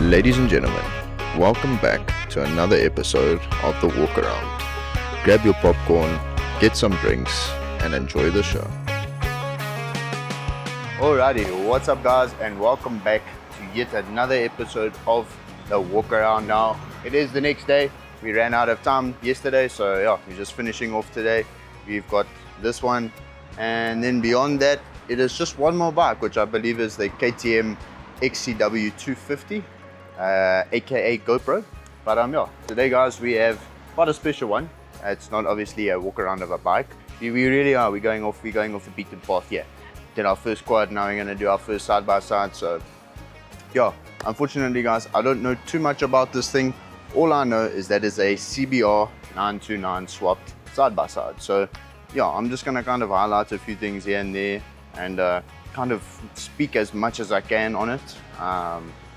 Ladies and gentlemen, welcome back to another episode of The Walk Around. Grab your popcorn, get some drinks, and enjoy the show. Alrighty, what's up guys, and welcome back to yet another episode of The Walk Around. Now, it is the next day. We ran out of time yesterday, so yeah, we're just finishing off today. We've got this one, and then beyond that, it is just one more bike, which I believe is the KTM XCW 250. aka GoPro. But yeah, today guys, we have quite a special one. It's not obviously a walk around of a bike. We really are. We're going off the beaten path here. Did our first quad, now we're gonna do our first side by side. So yeah, unfortunately guys, I don't know too much about this thing. All I know is that it's a CBR929 swapped side by side. So yeah, I'm just gonna kind of highlight a few things here and there and kind of speak as much as I can on it.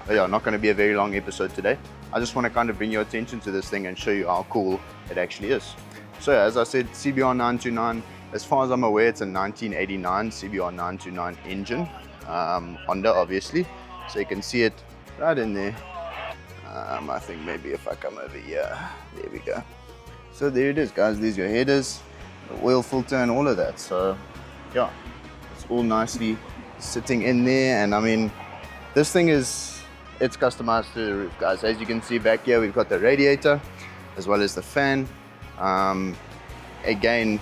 But yeah, not going to be a very long episode today. I just want to kind of bring your attention to this thing and show you how cool it actually is. So yeah, as I said, CBR929, as far as I'm aware, it's a 1989 CBR929 engine, Honda obviously. So you can see it right in there. I think maybe if I come over here, there we go. So there it is guys, there's your headers, the oil filter and all of that. So yeah, it's all nicely sitting in there. And I mean, this thing it's customized to the roof guys. As you can see back here, we've got the radiator as well as the fan. Again,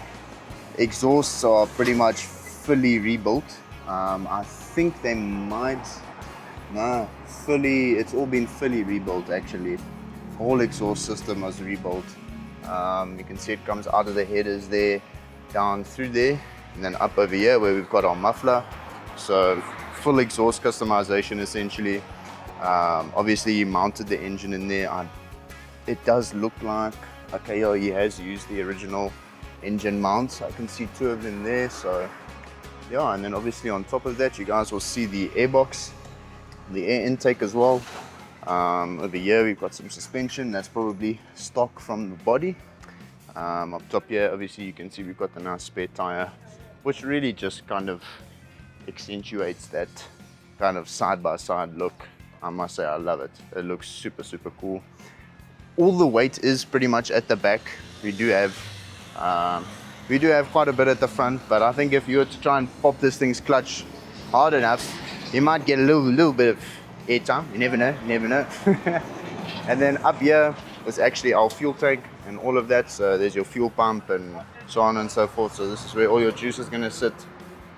exhausts are pretty much fully rebuilt. I think they might, no, it's all been fully rebuilt actually. The whole exhaust system was rebuilt. You can see it comes out of the headers there, down through there, and then up over here where we've got our muffler. So full exhaust customization essentially. Obviously he mounted the engine in there. It does look like, okay, yeah, he has used the original engine mounts. I can see two of them there. So yeah, and then obviously on top of that, you guys will see the airbox, the air intake as well. Over here we've got some suspension that's probably stock from the body. Up top here, obviously you can see we've got the nice spare tire, which really just kind of accentuates that kind of side-by-side look. I must say I love it. It looks super cool. All the weight is pretty much at the back. We do have quite a bit at the front, but I think if you were to try and pop this thing's clutch hard enough, you might get a little bit of air time. You never know. And then up here is actually our fuel tank and all of that. So there's your fuel pump and so on and so forth. So this is where all your juice is going to sit.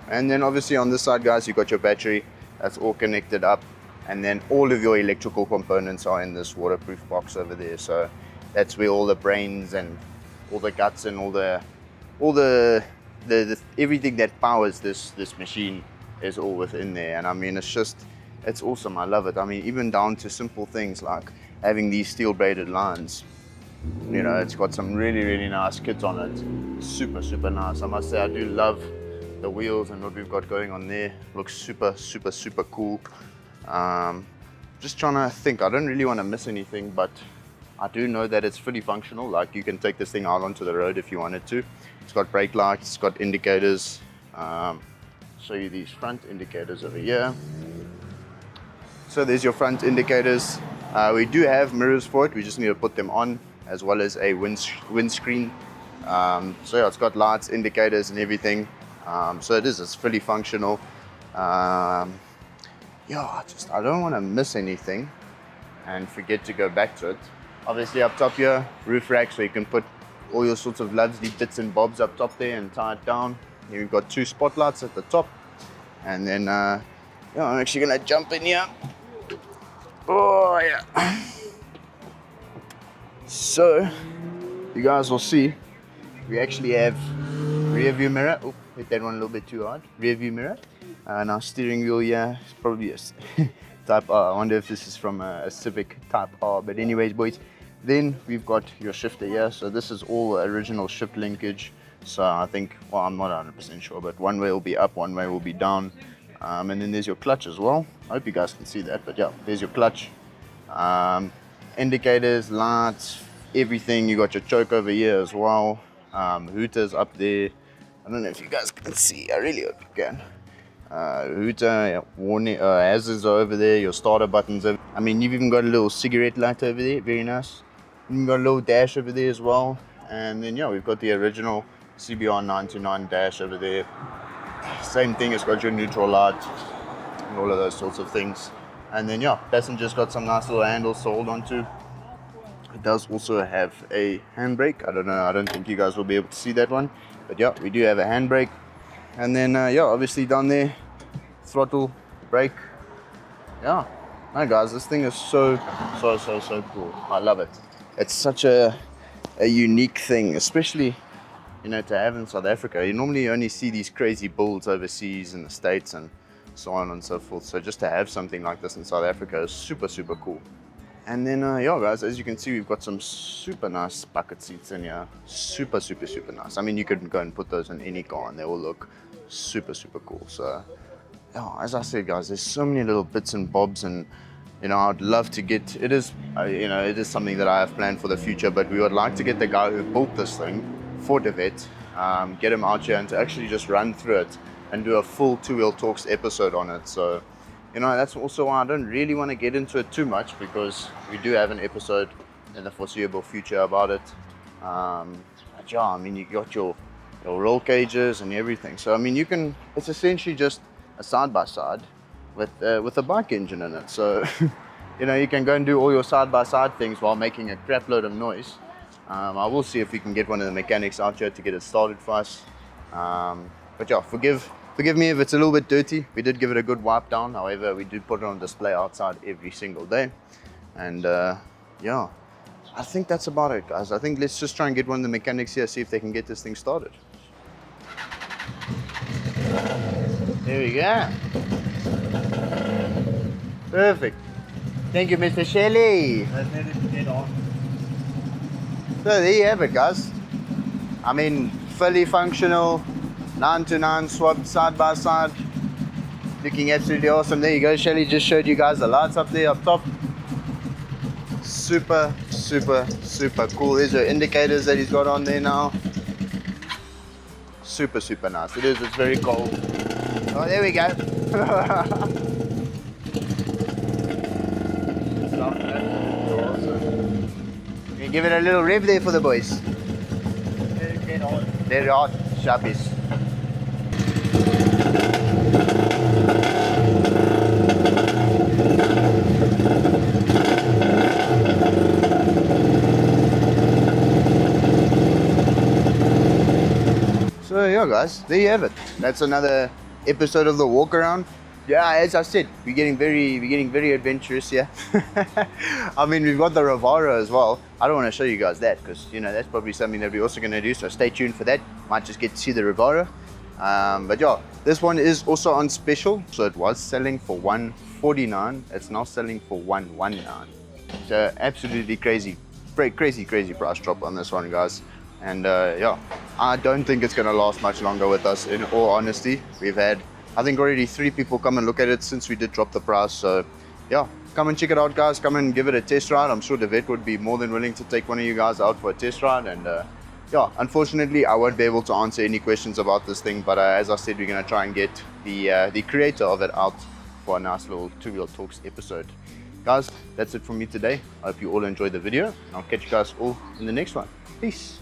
And then obviously on this side guys, you've got your battery that's all connected up. And then all of your electrical components are in this waterproof box over there. So that's where all the brains and all the guts and all the everything that powers this machine is all within there. And I mean, it's awesome. I love it. I mean, even down to simple things like having these steel braided lines. You know, it's got some really nice kits on it. Super nice. I must say I do love the wheels and what we've got going on there. Looks super cool. Just trying to think, I don't really want to miss anything, but I do know that it's fully functional. Like you can take this thing out onto the road if you wanted to. It's got brake lights, it's got indicators. Show you these front indicators over here. So there's your front indicators. We do have mirrors for it, we just need to put them on, as well as a windscreen. So yeah, it's got lights, indicators and everything. So it's fully functional. Yeah, I don't want to miss anything and forget to go back to it. Obviously up top here, roof rack, so you can put all your sorts of lovely bits and bobs up top there and tie it down. Here we've got two spotlights at the top. And then, yeah, I'm actually going to jump in here. Oh, yeah. So, you guys will see, we actually have rear view mirror. Oh, hit that one a little bit too hard. Rear view mirror. And our steering wheel here is probably a Type R. I wonder if this is from a Civic Type R. But anyways, boys, then we've got your shifter here. So this is all original shift linkage. So I think, well, I'm not 100% sure, but one way will be up, one way will be down. And then there's your clutch as well. I hope you guys can see that, but yeah, there's your clutch. Indicators, lights, everything. You got your choke over here as well. Hooters up there. I don't know if you guys can see. I really hope you can. Hooter, warning, hazards are over there. Your starter buttons. I mean, you've even got a little cigarette light over there, very nice. You've got a little dash over there as well. And then yeah, we've got the original CBR929 dash over there. Same thing, it's got your neutral light and all of those sorts of things. And then yeah, passenger's got some nice little handles to hold on to. It does also have a handbrake. I don't know, I don't think you guys will be able to see that one. But yeah, we do have a handbrake. And then yeah, obviously down there, throttle, brake. Yeah, no guys, this thing is so cool. I love it. It's such a unique thing, especially, you know, to have in South Africa. You normally only see these crazy builds overseas in the States and so on and so forth. So just to have something like this in South Africa is super cool. And then yeah guys, as you can see, we've got some super nice bucket seats in here. Super nice. I mean, you could go and put those in any car and they will look super cool. So yeah, as I said guys, there's so many little bits and bobs, and you know, I'd love to get, it is you know, it is something that I have planned for the future, but we would like to get the guy who built this thing for Dewet, get him out here and to actually just run through it and do a full Two Wheel Talks episode on it. So you know, that's also why I don't really want to get into it too much, because we do have an episode in the foreseeable future about it. But yeah, I mean, you got your roll cages and everything. So I mean, you can, it's essentially just a side-by-side with a bike engine in it. So you know, you can go and do all your side-by-side things while making a crap load of noise. I will see if we can get one of the mechanics out here to get it started for us. But yeah, forgive me if it's a little bit dirty. We did give it a good wipe down. However, we do put it on display outside every single day. And yeah, I think that's about it, guys. I think let's just try and get one of the mechanics here, see if they can get this thing started. There we go. Perfect. Thank you, Mr. Shelley. So there you have it, guys. I mean, fully functional 929 swap side by side, looking absolutely awesome. There you go. Shelley just showed you guys the lights up there up top. Super cool. There's your indicators that he's got on there now. Super nice. It is. It's very cold. Oh, there we go. Can you give it a little rev there for the boys? There you are, sharpies. So yeah guys, there you have it. That's another episode of the walk around. Yeah, as I said, we're getting very adventurous here. I mean, we've got the Rivara as well. I don't want to show you guys that because, you know, that's probably something that we're also going to do. So stay tuned for that. Might just get to see the Rivara. But yeah, this one is also on special. So it was selling for $149. It's now selling for $119. So absolutely crazy price drop on this one, guys. And yeah, I don't think it's going to last much longer with us, in all honesty. We've had, I think, already 3 people come and look at it since we did drop the price. So yeah, come and check it out, guys. Come and give it a test ride. I'm sure Dewet would be more than willing to take one of you guys out for a test ride. And yeah, unfortunately, I won't be able to answer any questions about this thing. But as I said, we're going to try and get the creator of it out for a nice little Two Wheel Talks episode. Guys, that's it from me today. I hope you all enjoyed the video. I'll catch you guys all in the next one. Peace.